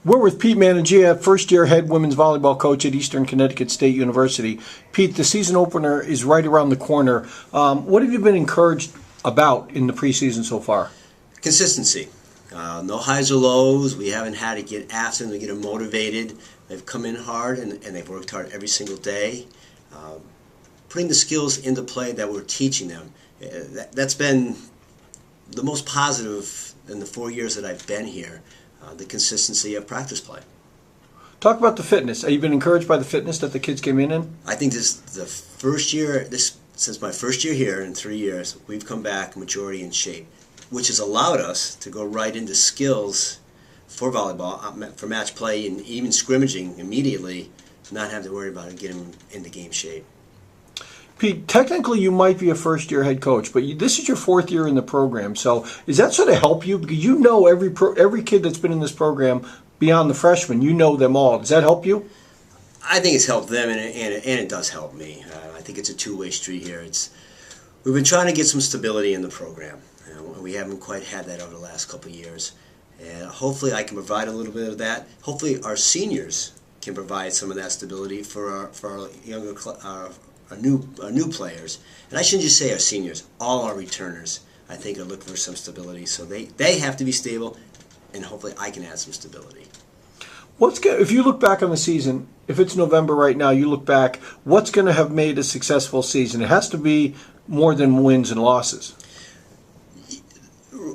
We're with Pete Managia, first-year head women's volleyball coach at Eastern Connecticut State University. Pete, the season opener is right around the corner. What have you been encouraged about in the preseason so far? Consistency. No highs or lows. We haven't had to get after them to get them motivated. They've come in hard and they've worked hard every single day. Putting the skills into play that we're teaching them. That's been the most positive in the 4 years that I've been here. The consistency of practice play. Talk about the fitness. Have you been encouraged by the fitness that the kids came in? I think this is the first year, since my first year here in 3 years, we've come back majority in shape, which has allowed us to go right into skills for volleyball, for match play, and even scrimmaging immediately, not have to worry about it, getting into game shape. Pete, technically you might be a first-year head coach, but this is your 4th year in the program. So does that sort of help you? Because you know every kid that's been in this program beyond the freshmen, you know them all. Does that help you? I think it's helped them, and it does help me. I think it's a two-way street here. We've been trying to get some stability in the program. We haven't quite had that over the last couple of years. And hopefully I can provide a little bit of that. Hopefully our seniors can provide some of that stability for our younger our new players, and I shouldn't just say our seniors, all our returners, I think, are looking for some stability. So they have to be stable, and hopefully I can add some stability. If you look back on the season, if it's November right now, you look back, what's going to have made a successful season? It has to be more than wins and losses.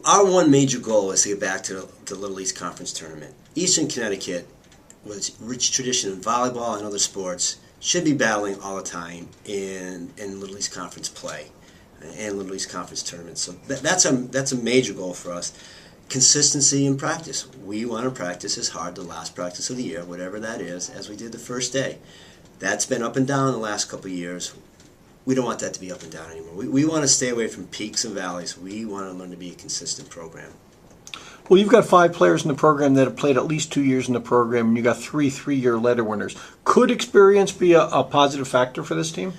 Our one major goal is to get back to the Little East Conference tournament. Eastern Connecticut, with its rich tradition in volleyball and other sports, should be battling all the time in Little East Conference play and Little East Conference tournaments. So that's a major goal for us. Consistency in practice. We want to practice as hard the last practice of the year, whatever that is, as we did the first day. That's been up and down the last couple of years. We don't want that to be up and down anymore. We want to stay away from peaks and valleys. We want to learn to be a consistent program. Well, you've got 5 players in the program that have played at least 2 years in the program, and you've got 3 3-year letter winners. Could experience be a positive factor for this team?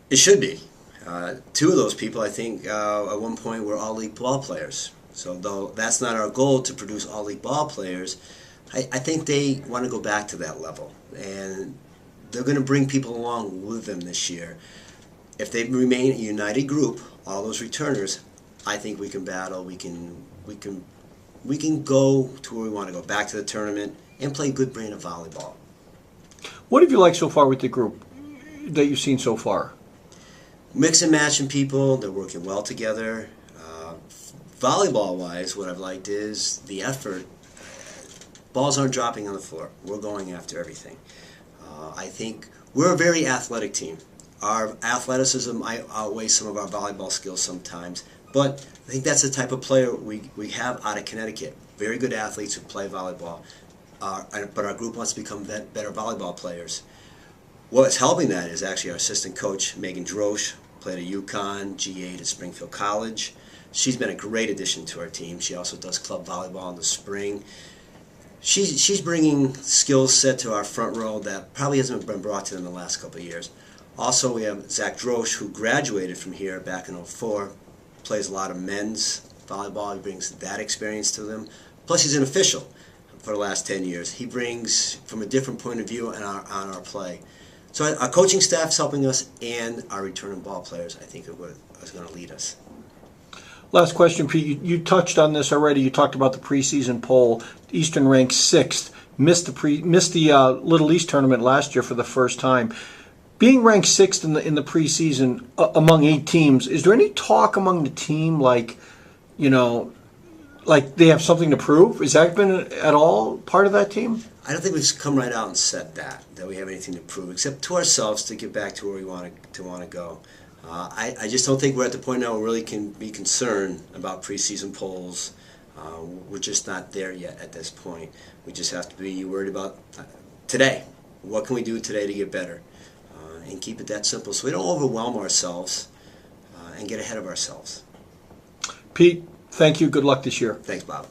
It should be. 2 of those people, I think, at one point were all-league ball players. So though that's not our goal to produce all-league ball players, I think they want to go back to that level. And they're going to bring people along with them this year. If they remain a united group, all those returners, I think we can battle. We can go to where we want to go, back to the tournament, and play a good brand of volleyball. What have you liked so far with the group that you've seen so far? Mix and matching people. They're working well together. Volleyball-wise, what I've liked is the effort. Balls aren't dropping on the floor. We're going after everything. I think we're a very athletic team. Our athleticism outweighs some of our volleyball skills sometimes. But I think that's the type of player we have out of Connecticut. Very good athletes who play volleyball. But our group wants to become better volleyball players. What's helping that is actually our assistant coach, Megan Drosch, played at UConn, G8 at Springfield College. She's been a great addition to our team. She also does club volleyball in the spring. She's bringing skill set to our front row that probably hasn't been brought to them in the last couple of years. Also, we have Zach Drosch, who graduated from here back in '04. Plays a lot of men's volleyball. He brings that experience to them. Plus, he's an official for the last 10 years. He brings from a different point of view on our play. So our coaching staff's helping us, and our returning ball players, I think, are going to lead us. Last question, Pete. You touched on this already. You talked about the preseason poll. Eastern ranked 6th. Missed the Little East tournament last year for the first time. Being ranked 6th in the preseason among 8 teams, is there any talk among the team like they have something to prove? Has that been at all part of that team? I don't think we've come right out and said that we have anything to prove, except to ourselves to get back to where we want to go. I just don't think we're at the point now where we really can be concerned about preseason polls. We're just not there yet at this point. We just have to be worried about today. What can we do today to get better? And keep it that simple so we don't overwhelm ourselves and get ahead of ourselves. Pete, thank you. Good luck this year. Thanks, Bob.